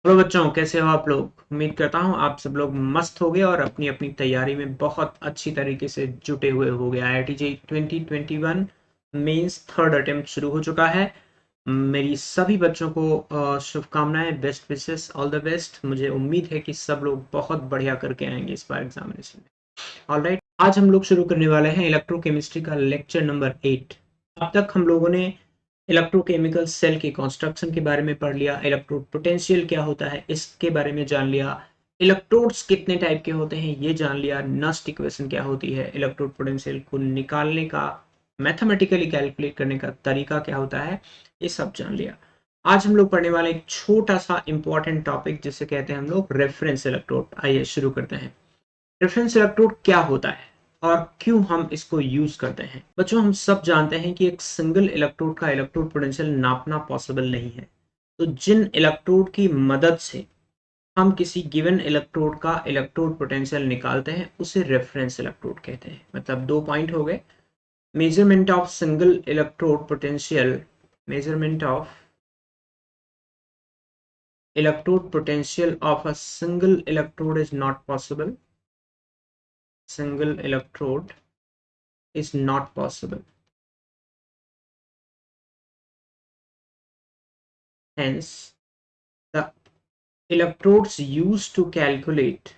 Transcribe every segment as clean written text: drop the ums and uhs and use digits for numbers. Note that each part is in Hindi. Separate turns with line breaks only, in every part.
हेलो बच्चों, कैसे हो आप लोग। उम्मीद करता हूँ आप सब लोग मस्त होगे और अपनी अपनी तैयारी में बहुत अच्छी तरीके से जुटे हुए होगे। IIT JEE 2021 mains third attempt शुरू हो चुका है। मेरी सभी बच्चों को शुभकामनाएं, best wishes, all the best. मुझे उम्मीद है कि सब लोग बहुत बढ़िया करके आएंगे इस बार एग्जामिनेशन में। ऑलराइट, आज हम लोग शुरू करने वाले हैं इलेक्ट्रोकेमिस्ट्री का लेक्चर नंबर 8। अब तक हम लोगों ने इलेक्ट्रोकेमिकल सेल के कंस्ट्रक्शन के बारे में पढ़ लिया, इलेक्ट्रोड पोटेंशियल क्या होता है इसके बारे में जान लिया, इलेक्ट्रोड्स कितने टाइप के होते हैं ये जान लिया, नस्ट इक्वेशन क्या होती है, इलेक्ट्रोड पोटेंशियल को निकालने का, मैथमेटिकली कैलकुलेट करने का तरीका क्या होता है, ये सब जान लिया। आज हम लोग पढ़ने वाले एक छोटा सा इंपॉर्टेंट टॉपिक जिसे कहते हैं हम लोग रेफरेंस इलेक्ट्रोड। आइए शुरू करते हैं। रेफरेंस इलेक्ट्रोड क्या होता है और क्यों हम इसको यूज करते हैं। बच्चों, हम सब जानते हैं कि एक सिंगल इलेक्ट्रोड का इलेक्ट्रोड पोटेंशियल नापना पॉसिबल नहीं है। तो जिन इलेक्ट्रोड की मदद से हम किसी गिवन इलेक्ट्रोड का इलेक्ट्रोड पोटेंशियल निकालते हैं उसे रेफरेंस इलेक्ट्रोड कहते हैं। मतलब दो पॉइंट हो गए। Measurement of single electrode potential, measurement of electrode potential of a single electrode is not possible. Single electrode is not possible. Hence, the electrodes used to calculate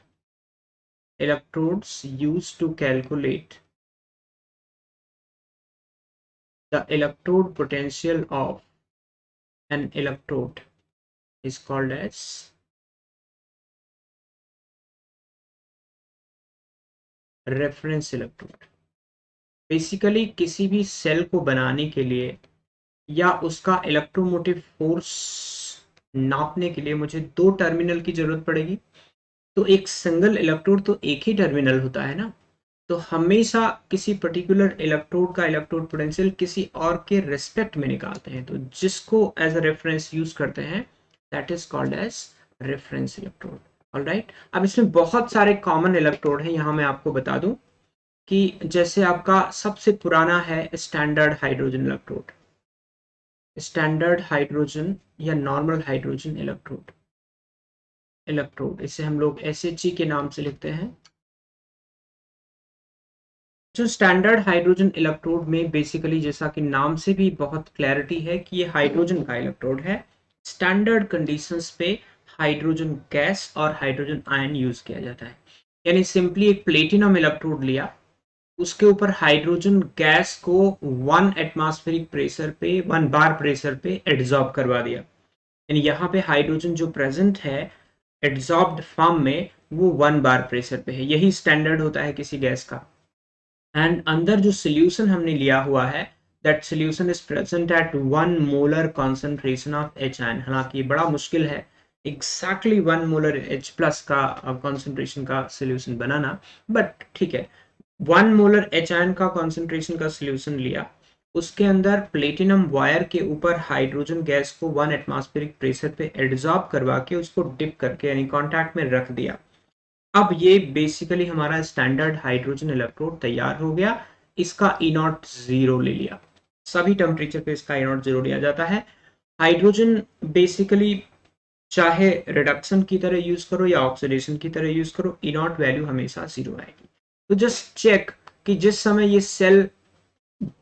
the electrode potential of an electrode is called as reference electrode. Basically किसी भी सेल को बनाने के लिए या उसका इलेक्ट्रोमोटिव फोर्स नापने के लिए मुझे दो टर्मिनल की जरूरत पड़ेगी। तो एक सिंगल इलेक्ट्रोड तो एक ही टर्मिनल होता है ना, तो हमेशा किसी पर्टिकुलर इलेक्ट्रोड का इलेक्ट्रोड पोटेंशियल किसी और के रिस्पेक्ट में निकालते हैं, तो जिसको एज अ रेफरेंस यूज करते हैं that is called as reference electrode. Alright, अब इसमें बहुत सारे कॉमन इलेक्ट्रोड हैं। यहाँ मैं आपको बता दूं कि जैसे आपका सबसे पुराना है standard hydrogen electrode, standard hydrogen या नॉर्मल हाइड्रोजन इलेक्ट्रोड इसे हम लोग SHE के नाम से लिखते हैं। जो स्टैंडर्ड हाइड्रोजन इलेक्ट्रोड में बेसिकली जैसा कि नाम से भी बहुत क्लैरिटी है कि ये हाइड्रोजन का इलेक्ट्रोड है। स्टैंडर्ड कंडीशंस पे हाइड्रोजन गैस और हाइड्रोजन आयन यूज किया जाता है। यानी सिंपली एक प्लेटिनम इलेक्ट्रोड लिया, उसके ऊपर हाइड्रोजन गैस को 1 एटमॉस्फेरिक प्रेशर पे 1 बार प्रेशर पे एड्सॉर्ब करवा दिया। यानी यहाँ पे हाइड्रोजन जो प्रेजेंट है एड्सॉर्ब्ड फॉर्म में वो 1 बार प्रेशर पे है। यही स्टैंडर्ड होता है किसी गैस का। एंड अंदर जो सोल्यूशन हमने लिया हुआ है that solution is present at 1 molar concentration of H ion. हालांकि ये बड़ा मुश्किल है एग्जैक्टली 1 मोलर H प्लस का कॉन्सेंट्रेशन का सोल्यूशन बनाना, बट ठीक है। 1 मोलर H आयन का कॉन्सेंट्रेशन का सोल्यूशन लिया, उसके अंदर प्लेटिनम वायर के ऊपर हाइड्रोजन गैस को 1 एटमॉस्फेरिक प्रेशर पे एड्सॉर्ब करवा के उसको डिप करके यानी कांटेक्ट में रख दिया। अब ये बेसिकली हमारा स्टैंडर्ड हाइड्रोजन इलेक्ट्रोड तैयार हो गया। इसका E0 0 ले लिया, सभी टेम्परेचर पे इसका E0 0 लिया जाता है। हाइड्रोजन बेसिकली चाहे रिडक्शन की तरह यूज करो या ऑक्सीडेशन की तरह यूज करो, E0 वैल्यू हमेशा 0 आएगी। तो जस्ट चेक कि जिस समय ये सेल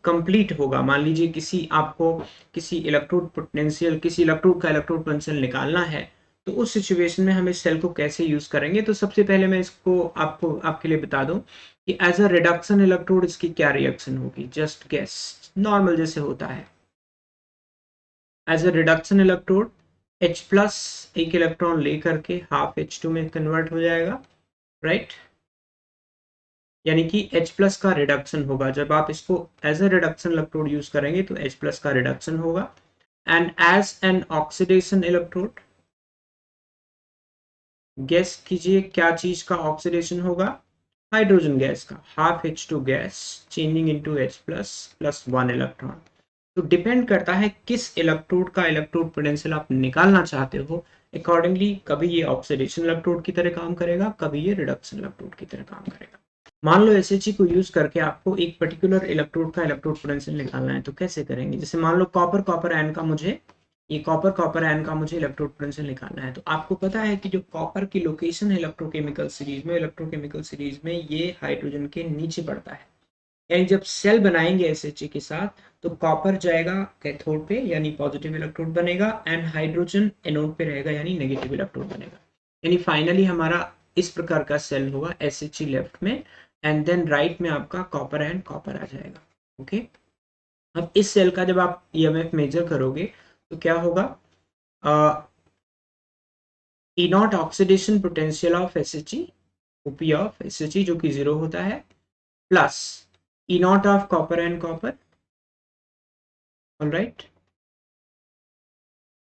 कंप्लीट होगा, मान लीजिए किसी इलेक्ट्रोड पोटेंशियल, किसी इलेक्ट्रोड का इलेक्ट्रोड पोटेंशियल निकालना है, तो उस सिचुएशन में हम इस सेल को कैसे यूज करेंगे। तो सबसे पहले मैं इसको आपके लिए बता दूं कि एज अ रिडक्शन इलेक्ट्रोड इसकी क्या रिएक्शन होगी। जस्ट गेस, नॉर्मल जैसे होता है। As a reduction electrode H plus एक इलेक्ट्रॉन लेकर के हाफ H2 में कन्वर्ट हो जाएगा, राइट। यानी कि H प्लस का रिडक्शन होगा। जब आप इसको as a reduction electrode use करेंगे तो H प्लस का रिडक्शन होगा। And as an oxidation electrode, guess कीजिए क्या चीज का ऑक्सीडेशन होगा, हाइड्रोजन गैस का। Half H2 gas changing into H plus plus 1 electron. तो डिपेंड करता है किस इलेक्ट्रोड का इलेक्ट्रोड पोटेंशियल आप निकालना चाहते हो, अकॉर्डिंगली कभी ये ऑक्सीडेशन इलेक्ट्रोड की तरह काम करेगा, कभी ये रिडक्शन इलेक्ट्रोड की तरह काम करेगा। मान लो SHE को यूज करके आपको एक पर्टिकुलर इलेक्ट्रोड का इलेक्ट्रोड पोटेंशियल निकालना है, तो कैसे करेंगे। जैसे मान लो कॉपर आयन का मुझे ये कॉपर कॉपर आयन का मुझे इलेक्ट्रोड पोटेंशियल निकालना है। तो आपको पता है कि जो कॉपर की लोकेशन है इलेक्ट्रोकेमिकल सीरीज में ये हाइड्रोजन के नीचे पड़ता है। यानी जब सेल बनाएंगे SHA के साथ तो कॉपर जाएगा कैथोड पे यानी पॉजिटिव इलेक्ट्रोड बनेगा एंड हाइड्रोजन एनोड पे रहेगा यानी नेगेटिव इलेक्ट्रोड बनेगा। यानी फाइनली हमारा इस प्रकार का सेल होगा SHA लेफ्ट में एंड देन राइट में आपका कॉपर एंड कॉपर आ जाएगा। ओके, अब इस सेल का जब आप EMF मेजर करोगे तो क्या होगा, E not oxidation potential of SHE, OP of SHE जो कि 0 होता है, plus E not of copper and copper, alright,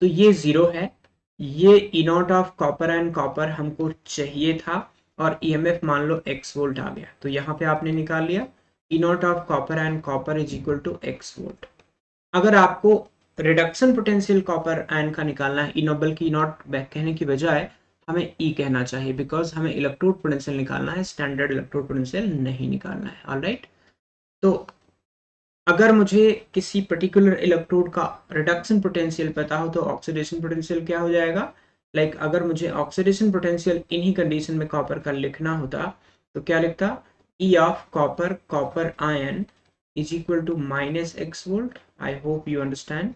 तो ये 0 है। ये E not of copper and copper हमको चाहिए था और EMF मान लो x वोल्ट आ गया, तो यहाँ पे आपने निकाल लिया E not of copper and copper is equal to x volt. अगर आपको रिडक्शन पोटेंशियल कॉपर आयन का निकालना है, बल्कि नॉट कहने की बजाय हमें E कहना चाहिए, बिकॉज हमें इलेक्ट्रोड पोटेंशियल निकालना है, स्टैंडर्ड इलेक्ट्रोड पोटेंशियल नहीं निकालना है। ऑलराइट, तो अगर मुझे किसी पर्टिकुलर इलेक्ट्रोड का रिडक्शन पोटेंशियल पता हो तो ऑक्सीडेशन पोटेंशियल क्या हो जाएगा, लाइक अगर मुझे ऑक्सीडेशन पोटेंशियल इन्हीं कंडीशन में कॉपर का लिखना होता तो क्या लिखता, E of copper copper ion is equal to -x volt. I hope you understand.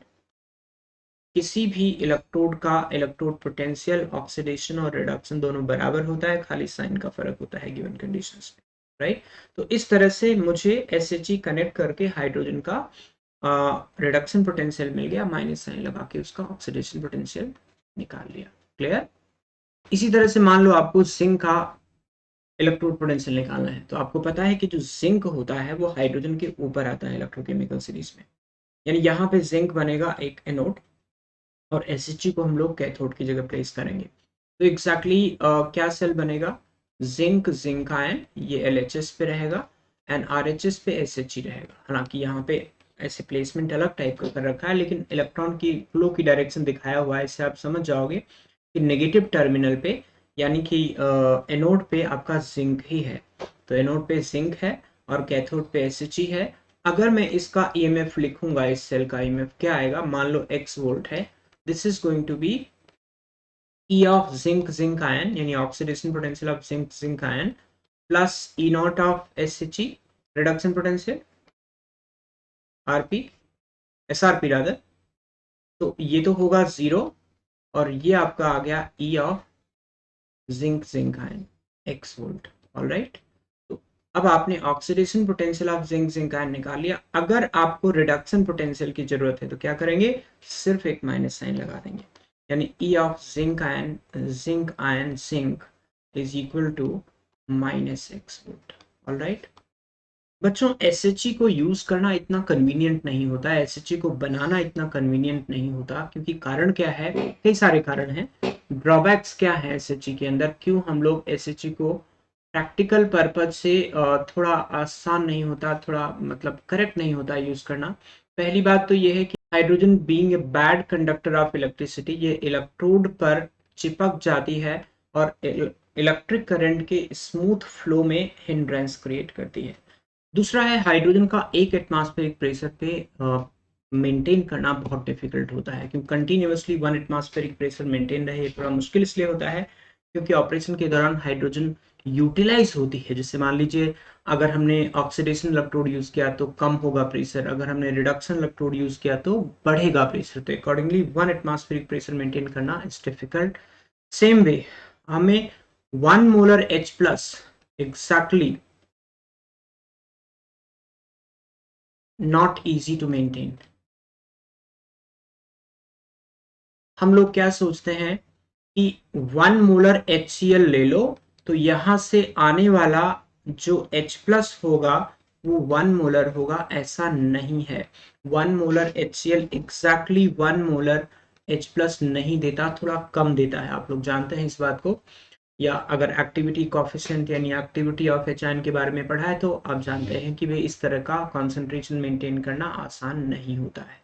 किसी भी इलेक्ट्रोड का इलेक्ट्रोड पोटेंशियल ऑक्सीडेशन और रिडक्शन दोनों बराबर होता है, खाली साइन का फर्क होता है गिवन कंडीशंस में, राइट। तो इस तरह से मुझे SHE कनेक्ट करके हाइड्रोजन का रिडक्शन पोटेंशियल मिल गया, माइनस साइन लगा के उसका ऑक्सीडेशन पोटेंशियल निकाल लिया। क्लियर। इसी तरह से मान लो आपको जिंक का इलेक्ट्रोड पोटेंशियल निकालना है, तो आपको पता है कि जो जिंक होता है वो हाइड्रोजन के ऊपर आता है इलेक्ट्रोकेमिकल सीरीज में, यानी यहाँ पे जिंक बनेगा एक एनोड और SHE को हम लोग कैथोड की जगह प्लेस करेंगे। तो एग्जैक्टली क्या सेल बनेगा, जिंक जिंक आयन, ये LHS पे रहेगा एंड RHS पे SHE रहेगा। हालांकि यहाँ पे ऐसे प्लेसमेंट अलग टाइप का कर रखा है, लेकिन इलेक्ट्रॉन की फ्लो की डायरेक्शन दिखाया हुआ है, इससे आप समझ जाओगे कि नेगेटिव टर्मिनल पे यानी कि एनोड पे आपका जिंक ही है, तो एनोड पे जिंक है और कैथोड पे SHE है। अगर मैं इसका EMF लिखूंगा, इस सेल का EMF क्या आएगा, मान लो x वोल्ट है, this is going to be E of zinc zinc ion यानी oxidation potential of zinc zinc ion plus E naught of SHE reduction potential RP SRP rather, तो ये तो होगा 0 और ये आपका आ गया E of zinc zinc ion x volt. Alright, तो अब आपने oxidation potential of zinc zinc ion निकाल लिया। अगर आपको रिडक्शन पोटेंशियल की जरूरत है तो क्या करेंगे, सिर्फ एक माइनस साइन लगा देंगे, यानी E of zinc ion zinc is equal to -x volt. Alright बच्चों, SHE को यूज करना इतना कन्वीनियंट नहीं होता है, SHE को बनाना इतना कन्वीनियंट नहीं होता, क्योंकि कारण क्या है, कई सारे कारण हैं। ड्रॉबैक्स क्या है SHE के अंदर, क्यों हम लोग SHE को प्रैक्टिकल पर्पज से थोड़ा आसान नहीं होता, थोड़ा मतलब करेक्ट नहीं होता यूज करना। पहली बात तो ये है कि hydrogen being a bad conductor of electricity, ये इलेक्ट्रोड पर चिपक जाती है और इलेक्ट्रिक करंट के स्मूथ फ्लो में हिंड्रेंस क्रिएट करती है। दूसरा है हाइड्रोजन का एक एटमॉस्फेरिक प्रेशर पे मेंटेन करना बहुत डिफिकल्ट होता है, क्योंकि कंटिन्यूअसली 1 एटमॉस्फेरिक प्रेशर मेंटेन रहे थोड़ा मुश्किल इसलिए होता है क्योंकि ऑपरेशन के दौरान हाइड्रोजन यूटिलाइज होती है। जैसे मान लीजिए अगर हमने ऑक्सीडेशन इलेक्ट्रोड यूज किया तो कम होगा प्रेशर, अगर हमने रिडक्शन इलेक्ट्रोड यूज किया तो बढ़ेगा प्रेशर, तो अकॉर्डिंगली 1 एटमॉस्फेरिक प्रेशर मेंटेन करना इज डिफिकल्ट। सेम वे हमें 1 molar H plus exactly not easy to maintain। हम लोग क्या सोचते हैं कि 1 मोलर HCl ले लो तो यहां से आने वाला जो H प्लस होगा वो 1 मोलर होगा, ऐसा नहीं है। 1 molar HCl exactly 1 molar H plus नहीं देता, थोड़ा कम देता है, आप लोग जानते हैं इस बात को, या अगर एक्टिविटी कोफिशिएंट यानी एक्टिविटी ऑफ एच आयन के बारे में पढ़ा है तो आप जानते हैं कि भाई इस तरह का कॉन्सेंट्रेशन मेंटेन करना आसान नहीं होता है।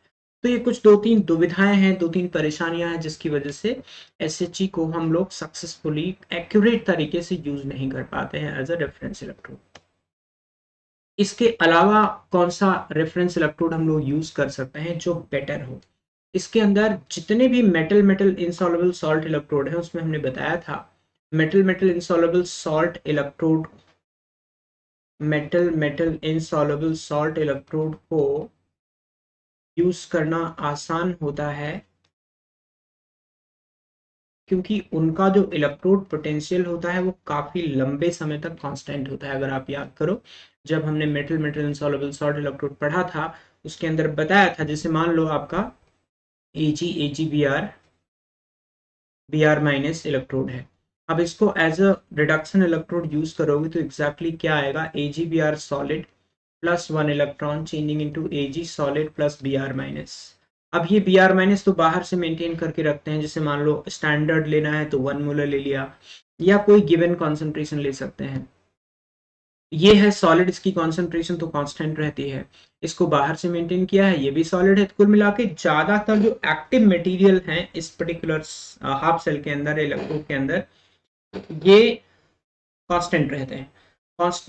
तो ये कुछ 2-3 दुविधाएं हैं, 2-3 परेशानियां हैं जिसकी वजह से SHE को हम लोग सक्सेसफुली एक्यूरेट तरीके से यूज नहीं कर पाते हैं एज अ रेफरेंस इलेक्ट्रोड। इसके अलावा कौन सा रेफरेंस इलेक्ट्रोड हम लोग यूज कर सकते हैं जो बेटर हो, इसके अंदर जितने भी metal metal insoluble salt electrode है उसमें हमने बताया था metal metal insoluble salt electrode को यूज करना आसान होता है क्योंकि उनका जो इलेक्ट्रोड पोटेंशियल होता है वो काफी लंबे समय तक कांस्टेंट होता है। अगर आप याद करो जब हमने metal metal insoluble salt electrode पढ़ा था उसके अंदर बताया था, जैसे मान लो आपका Ag माइनस इलेक्ट्रोड है। अब इसको as a reduction electrode use करोगे तो एग्जैक्टली क्या आएगा, AgBr solid plus 1 electron changing into Ag solid plus Br minus. अब ये Br माइनस तो बाहर से मेंटेन करके रखते हैं, जैसे मान लो स्टैंडर्ड लेना है तो 1 मोलर ले लिया या कोई गिवन कॉन्सेंट्रेशन ले सकते हैं। ये है सॉलिड, इसकी कॉन्सेंट्रेशन तो कांस्टेंट रहती है, इसको बाहर से मेंटेन किया है, ये भी सॉलिड है। कुल मिला के ज्यादातर जो एक्टिव मटेरियल हैं इस पर्टिकुलर हाफ सेल के अंदर, इलेक्ट्रोड के अंदर, ये कांस्टेंट रहते हैं।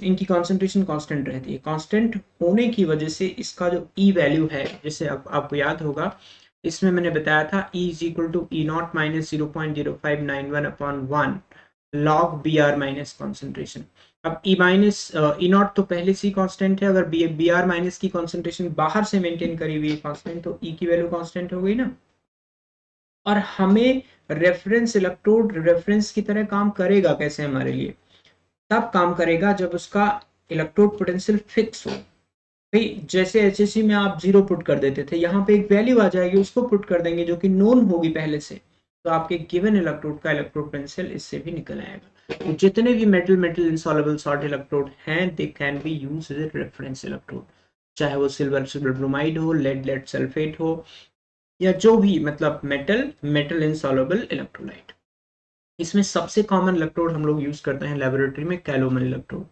इनकी कॉन्सेंट्रेशन कांस्टेंट रहती है। कांस्टेंट होने की वजह से इसका जो ई वैल्यू है, जैसे आपको याद होगा इसमें मैंने बताया था E is equal to E not minus 0.0591/1 log B R minus concentration. अब ई माइनस ई नॉट तो पहले से कांस्टेंट है, अगर बी आर माइनस की कॉन्सेंट्रेशन बाहर से मेंटेन करी हुई कांस्टेंट तो ई की वैल्यू कांस्टेंट हो गई ना। और हमें रेफरेंस इलेक्ट्रोड रेफरेंस की तरह काम करेगा कैसे हमारे लिए, तब काम करेगा जब उसका इलेक्ट्रोड पोटेंशियल फिक्स हो। भाई जैसे एचएससी में आप 0 पुट कर देते थे, यहाँ पे एक वैल्यू आ जाएगी उसको पुट कर देंगे जो कि नोन होगी पहले से, तो आपके गिवन इलेक्ट्रोड का इलेक्ट्रोड पोटेंशियल इससे भी निकल आएगा। तो जितने भी metal metal insoluble salt electrode हैं they can be used as a reference electrode, चाहे वो सिल्वर सिल्वर ब्रोमाइड हो, लेड लेड सल्फेट हो, या जो भी मतलब मेटल मेटल इनसॉल्युबल इलेक्ट्रोलाइट। इसमें सबसे कॉमन इलेक्ट्रोड हम लोग यूज करते हैं लेबोरेटरी में कैलोमल इलेक्ट्रोड।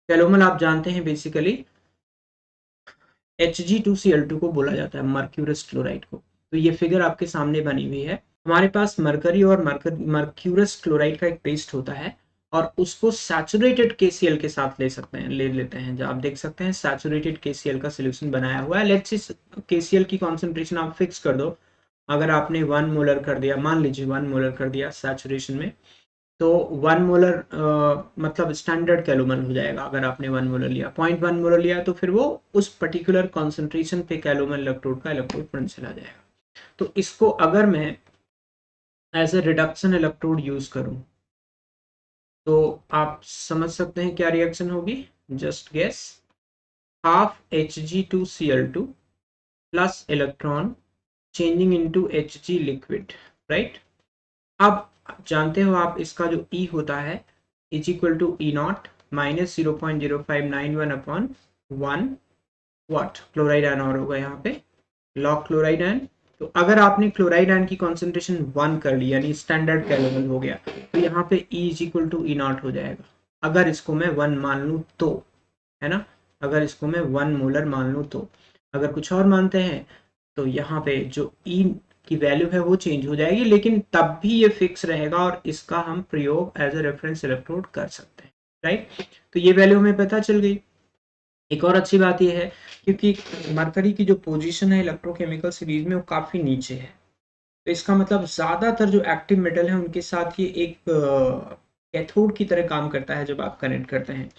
कैलोमल आप जानते हैं बेसिकली Hg2Cl2 को बोला जाता है, मर्क्यूरस क्लोराइड को। तो ये फिगर आपके सामने बनी हुई है। हमारे पास मरकरी और मर्क्यूरस क्लोराइड का एक पेस्ट होता है और उसको सैचुरेटेड KCl के साथ ले लेते हैं। जब आप देख सकते हैं सैचुरेटेड KCl का सॉल्यूशन बनाया हुआ है। लेट्स इस KCl की कॉन्सेंट्रेशन आप फिक्स कर दो। अगर आपने 1 मोलर कर दिया, मान लीजिए 1 मोलर कर दिया सैचुरेशन में, तो 1 मोलर मतलब स्टैंडर्ड कैलोमल हो जाएगा। अगर आपने 1 मोलर लिया, 0.1 मोलर लिया तो फिर वो उस पर्टिकुलर कॉन्सेंट्रेशन पे कैलोमल इलेक्ट्रोड का इलेक्ट्रोड पोटेंशियल आ जाएगा। तो इसको अगर मैं as a reduction electrode use करूं तो आप समझ सकते हैं क्या रिएक्शन होगी। Just guess, half Hg2Cl2 plus electron changing into Hg liquid, right. अब जानते हो आप इसका जो E होता है is equal to E not minus 0.0591/1 what, chloride ion और होगा यहाँ पे लॉग क्लोराइड आयन। तो अगर आपने क्लोराइड आयन की कॉन्सेंट्रेशन 1 कर ली यानी स्टैंडर्ड कैलोमल हो गया, तो यहाँ पे E is equal to E not हो जाएगा। अगर इसको मैं 1 मान लूँ तो, है ना, अगर इसको मैं 1 मोलर मान लूँ तो। अगर कुछ और मानते हैं तो यहाँ पे जो E की वैल्यू है वो चेंज हो जाएगी, लेकिन तब भी ये फिक्स रहेगा और इसका हम प्रयोग एज ए रेफरेंस इलेक्ट्रोड कर सकते हैं, राइट। तो ये वैल्यू हमें पता चल गई। एक और अच्छी बात ये है क्योंकि मरकरी की जो पोजीशन है इलेक्ट्रोकेमिकल सीरीज में वो काफी नीचे है, तो इसका मतलब ज्यादातर जो एक्टिव मेटल है उनके साथ ये एक कैथोड की तरह काम करता है जब आप कनेक्ट करते हैं।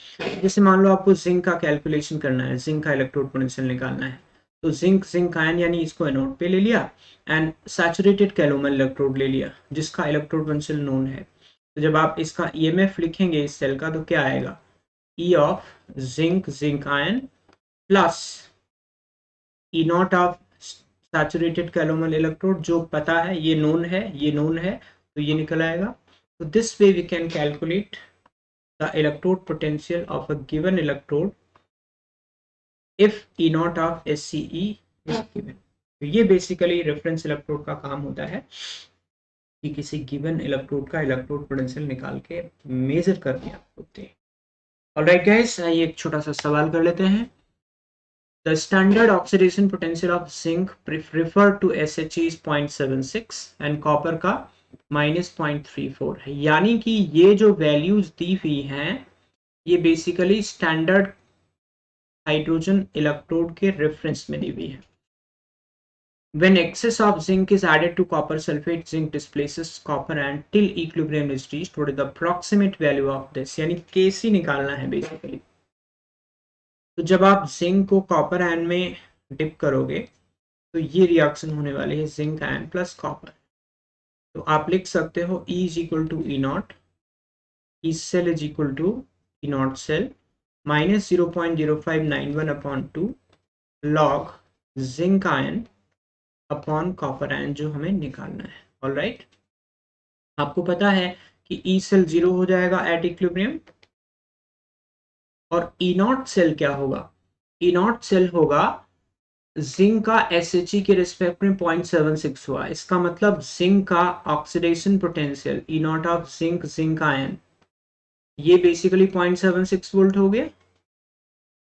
जैसे मान लो आपको जिंक का कैलकुलेशन करना है, जिंक का इलेक्ट्रोड पोटेंशियल निकालना है, तो जिंक आयन यानी इसको एनोड पे ले लिया एंड सैचुरेटेड कैलोमल इलेक्ट्रोड ले लिया जिसका इलेक्ट्रोड पोटेंशियल नोन है। तो जब आप इसका EMF लिखेंगे इस सेल का तो क्या आएगा, E of zinc ion plus E not of saturated calomel electrode, जो पता है ये नोन है तो ये निकल आएगा। तो this way we can calculate the electrode potential of a given electrode if E not of SCE is given। तो ये बेसिकली रेफरेंस इलेक्ट्रोड का काम होता है कि किसी गिवन इलेक्ट्रोड का इलेक्ट्रोड पोटेंशियल निकाल के मेजर करके आपको दे। ऑलराइट गाइस, ये एक छोटा सा सवाल कर लेते हैं। The standard oxidation potential of zinc referred to SHE is 0.76 and copper का -0.34 है। यानी कि ये जो वैल्यूज दी हुई हैं ये बेसिकली स्टैंडर्ड हाइड्रोजन इलेक्ट्रोड के रेफरेंस में दी हुई है। When excess of zinc is added to copper sulfate, zinc displaces copper and till equilibrium is reached. What is the approximate value of this? यानी Kc निकालना है बेसिकली। तो जब आप जिंक को कॉपर आयन में डिप करोगे तो ये रिएक्शन होने वाली है जिंक आयन प्लस कॉपर। तो आप लिख सकते हो E is equal to E not, E cell is equal to E not cell minus 0.0591 upon 2 log zinc ion upon copper ion जो हमें निकालना है। ऑलराइट, आपको पता है कि ई सेल 0 हो जाएगा एट इक्विलिब्रियम और ई नॉट सेल क्या होगा? ई नॉट सेल होगा जिंक का SHE के रिस्पेक्ट में 0.76 हुआ, इसका मतलब जिंक का oxidation potential E naught of zinc, zinc ion, ये बेसिकली 0.76 वोल्ट हो गया,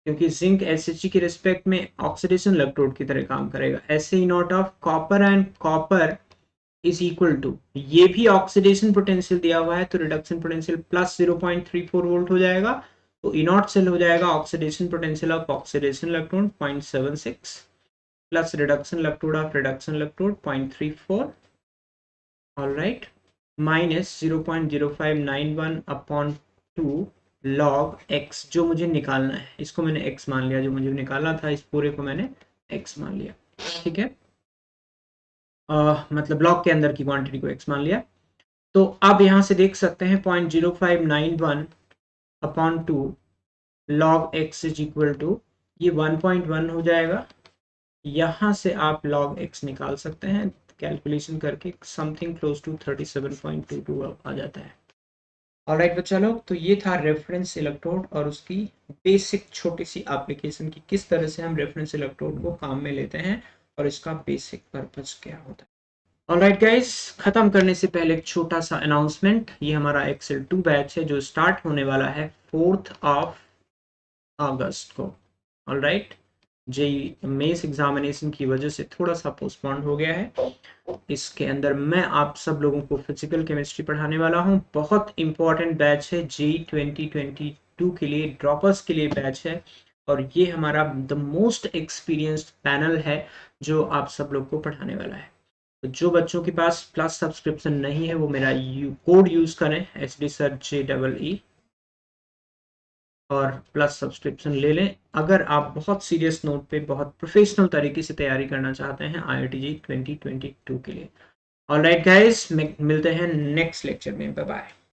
क्योंकि जिंक SHE के रिस्पेक्ट में ऑक्सीडेशन इलेक्ट्रोड की तरह काम करेगा। ऐसे E naught of copper and copper is equal to, ये भी ऑक्सीडेशन पोटेंशियल दिया हुआ है तो रिडक्शन पोटेंशियल प्लस 0.34 वोल्ट हो जाएगा। तो ई नॉट सेल हो जाएगा oxidation potential of oxidation electrode 0.76 plus reduction electrode of reduction electrode 0.34, alright, minus 0.0591 upon 2 log x जो मुझे निकालना है, इसको मैंने x मान लिया, जो मुझे निकालना था इस पूरे को मैंने x मान लिया। ठीक है, मतलब लॉग के अंदर की क्वांटिटी को x मान लिया। तो अब यहां से देख सकते हैं 0.0591 upon 2 log x is equal to, ये 1.1 हो जाएगा। यहां से आप लॉग x निकाल सकते हैं कैलकुलेशन करके, समथिंग क्लोज टू 37.22 आ जाता है। ऑलराइट बच्चा लोग, तो ये था रेफरेंस इलेक्ट्रोड और उसकी बेसिक छोटी सी एप्लीकेशन की, किस तरह से हम रेफरेंस इलेक्ट्रोड को काम में लेते हैं और इसका बेसिक पर्पस क्या होता है। ऑलराइट गाइस, खत्म करने से पहले एक छोटा सा अनाउंसमेंट, ये हमारा एक्सेल 2 बैच है जो स्टार्ट होने वाला है 4 अगस्त को। ऑलराइट, जेई मेंस एग्जामिनेशन की वजह से थोड़ा सा पोस्टपोन हो गया है। इसके अंदर मैं आप सब लोगों को फिजिकल केमिस्ट्री पढ़ाने वाला हूं। बहुत इंपॉर्टेंट बैच है, जेई 2022 के लिए, ड्रॉपर्स के लिए बैच है और ये हमारा द मोस्ट एक्सपीरियंस्ड पैनल है जो आप सब लोग को पढ़ाने वाला है। तो जो बच्चों के पास प्लस सब्सक्रिप्शन नहीं है वो मेरा कोड यूज करें HDSirJEE और प्लस सब्सक्रिप्शन ले लें, अगर आप बहुत सीरियस नोट पे बहुत प्रोफेशनल तरीके से तैयारी करना चाहते हैं IIT-JEE 2022 के लिए। ऑलराइट गाइस, मिलते हैं नेक्स्ट लेक्चर में, बाय बाय।